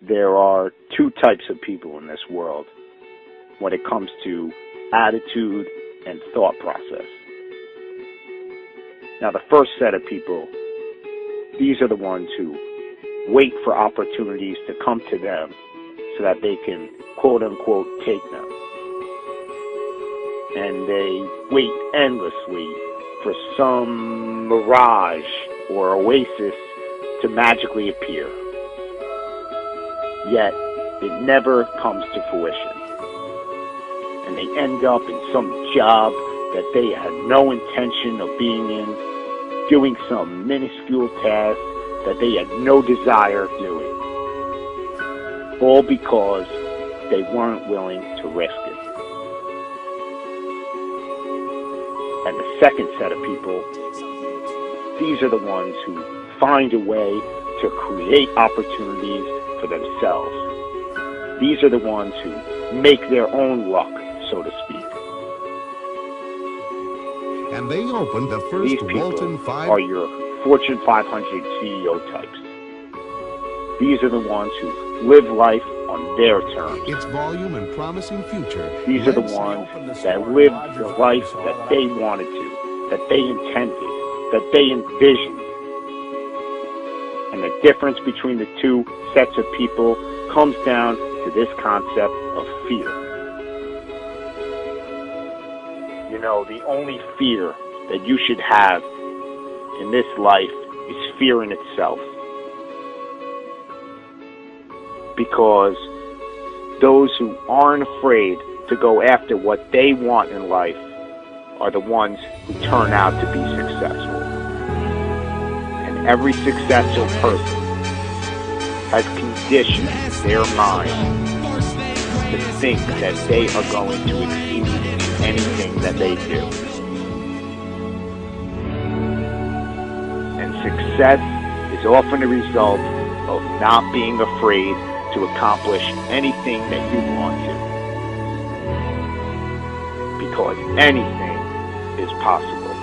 there are two types of people in this world when it comes to attitude and thought process. Now, the first set of people, these are the ones who wait for opportunities to come to them so that they can, quote unquote, take them. And they wait endlessly for some mirage or oasis to magically appear. Yet, it never comes to fruition. And they end up in some job that they had no intention of being in, doing some minuscule task that they had no desire of doing. All because they weren't willing to risk it. And the second set of people, these are the ones who find a way to create opportunities for themselves. These are the ones who make their own luck, so to speak. And they opened the first These people Walton 5 are your Fortune 500 CEO types. These are the ones who live life on their terms. its volume and promising future. These are the ones that live the life that they wanted to, that they intended, that they envisioned. And the difference between the two sets of people comes down to this concept of fear. You know, the only fear that you should have in this life is fear in itself. Because those who aren't afraid to go after what they want in life are the ones who turn out to be successful. And every successful person has conditioned their mind to think that they are going to exceed in anything that they do. And success is often a result of not being afraid to accomplish anything that you want to. Because anything is possible.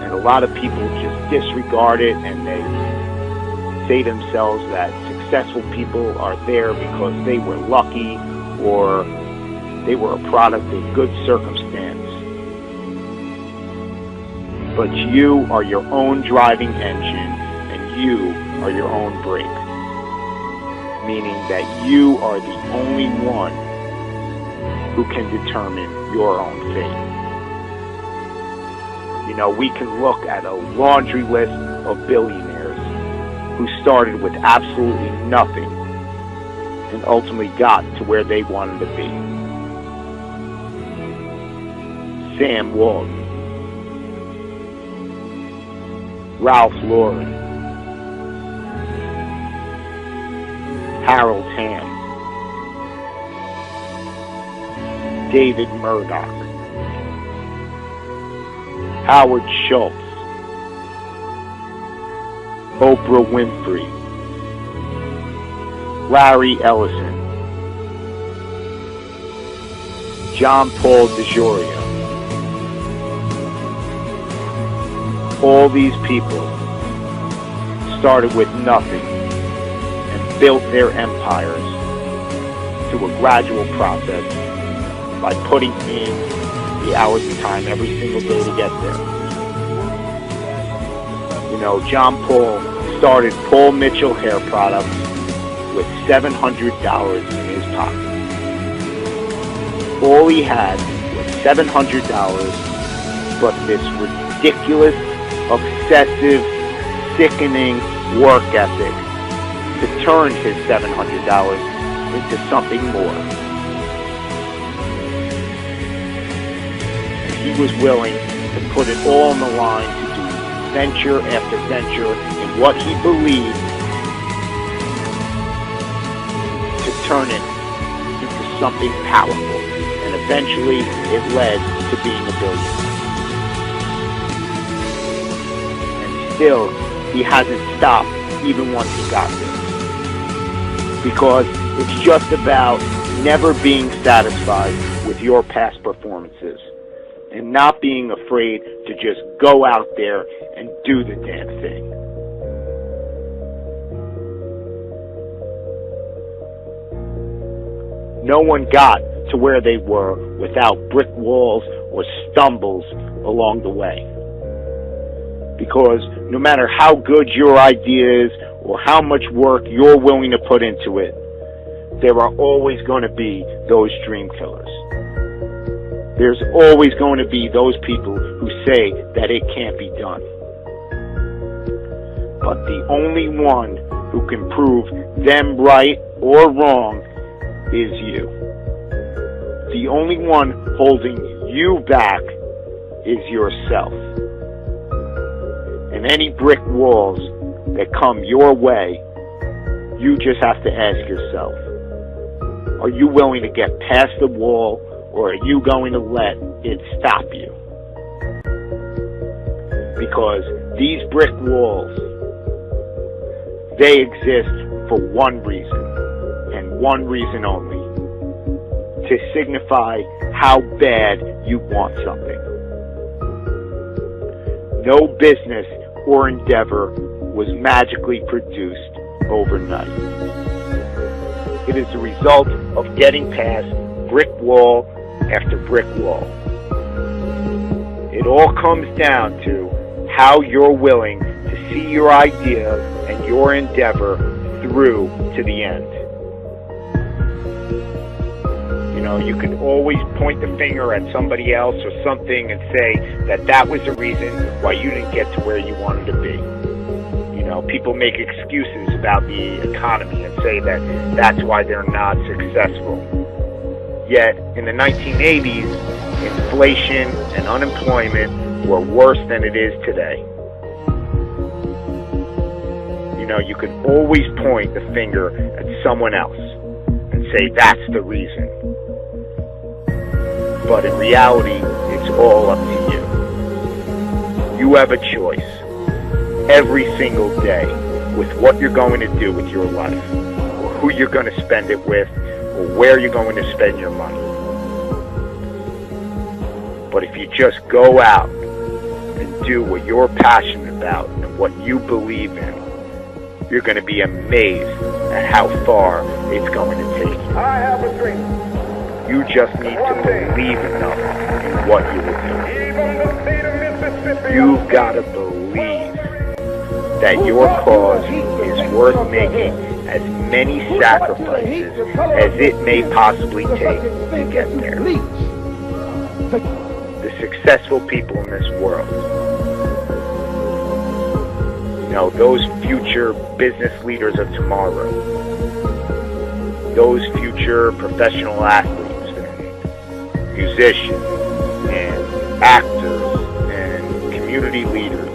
And a lot of people just disregard it, and they say to themselves that successful people are there because they were lucky or they were a product of good circumstance. But you are your own driving engine, and you are your own brake. Meaning that you are the only one who can determine your own fate. You know, we can look at a laundry list of billionaires who started with absolutely nothing and ultimately got to where they wanted to be. Sam Walton, Ralph Lauren, Harold Hamm, David Murdoch, Howard Schultz, Oprah Winfrey, Larry Ellison, John Paul DeJoria. All these people started with nothing and built their empires through a gradual process by putting in the hours of time every single day to get there. You know, John Paul started Paul Mitchell Hair Products with $700 in his pocket. All he had was $700, but this ridiculous, obsessive, sickening work ethic to turn his $700 into something more. He was willing to put it all on the line to do venture after venture in what he believed, to turn it into something powerful. And eventually it led to being a billionaire. And still, he hasn't stopped even once he got there. Because it's just about never being satisfied with your past performances and not being afraid to just go out there and do the damn thing. No one got to where they were without brick walls or stumbles along the way. Because no matter how good your idea is or how much work you're willing to put into it, there are always going to be those dream killers. There's always going to be those people who say that it can't be done. But the only one who can prove them right or wrong is you. The only one holding you back is yourself. And any brick walls that come your way, you just have to ask yourself, are you willing to get past the wall, or are you going to let it stop you? Because these brick walls, they exist for one reason, and one reason only: to signify how bad you want something. No business or endeavor was magically produced overnight. It is the result of getting past brick wall after brick wall. It all comes down to how you're willing to see your idea and your endeavor through to the end. You know, you can always point the finger at somebody else or something and say that that was the reason why you didn't get to where you wanted to be. You know, people make excuses about the economy and say that that's why they're not successful. Yet, in the 1980s, inflation and unemployment were worse than it is today. You know, you can always point the finger at someone else and say that's the reason. But in reality, it's all up to you. You have a choice every single day with what you're going to do with your life, or who you're going to spend it with, or where you're going to spend your money. But if you just go out and do what you're passionate about and what you believe in, you're going to be amazed at how far it's going to take you. I have a dream. You just need to believe enough in what you will do. You've got to believe that your cause is worth making as many sacrifices as it may possibly take to get there. The successful people in this world, you know, those future business leaders of tomorrow, those future professional athletes, musicians and actors and community leaders,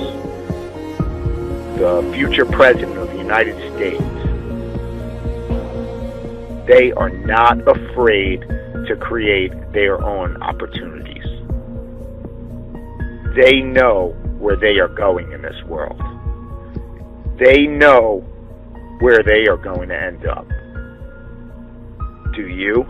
the future president of the United States, they are not afraid to create their own opportunities. They know where they are going in this world. They know where they are going to end up. Do you?